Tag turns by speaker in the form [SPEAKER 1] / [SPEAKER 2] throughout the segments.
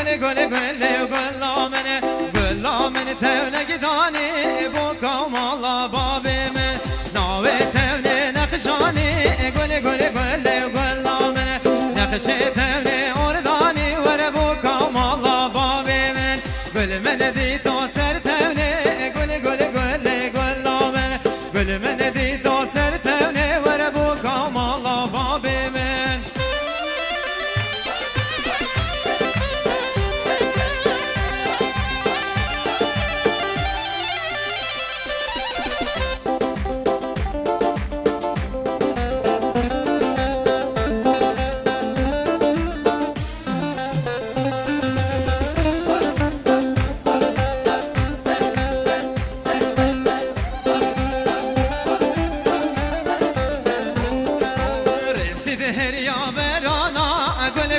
[SPEAKER 1] gole gole gole gollamene gollamene tevne gidani bu kamala babime nave tevne nakşani gole gole gole gollamene nakşe tevne ordani vere bu kamala babime gölmene di to ser tevne gole gole gole gollamene gölmene di to ser tevne vere bu kamala babime.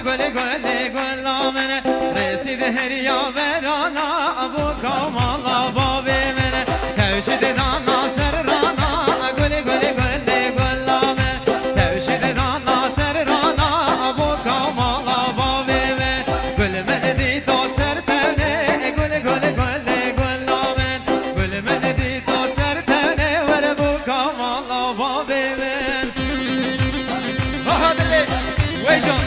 [SPEAKER 1] Gole gole gollamene reside her ya verana bu kamala babemene tevşide dana serrana gole gole gole gollamene tevşide dana serrana bu kamala babeme gölmene di to sertevne gole gole gole gollamene gölmene di to sertevne vere bu kamala babeme. Hadi Vejan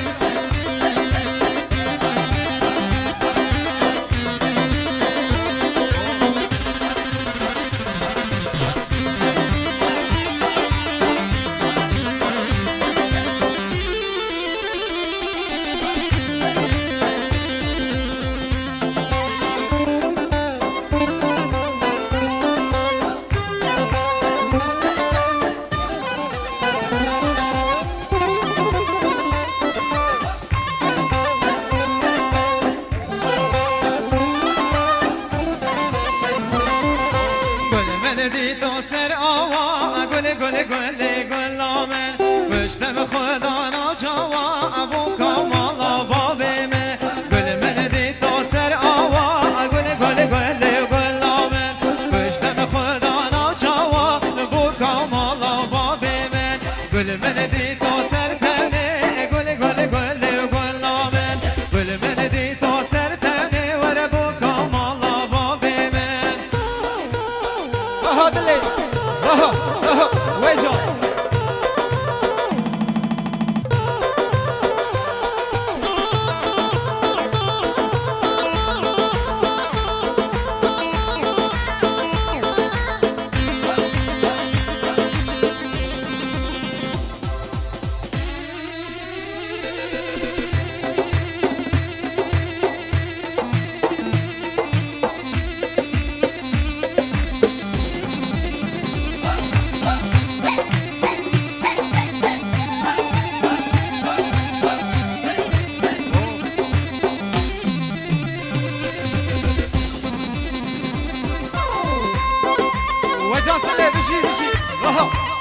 [SPEAKER 1] تو سر آوا گل گل گل گلامن پشتم خدا ناچوا ابو کامالا بابمه گل من دی تو سر آوا گل گل گل گلامن پشتم خدا ناچوا ابو کامالا بابمه گل من دی تو سر تنه گل گل گل گلامن گل من دی تو سر تنه ور ابو کامالا بابمه. ويجو وجاسله بشي بشي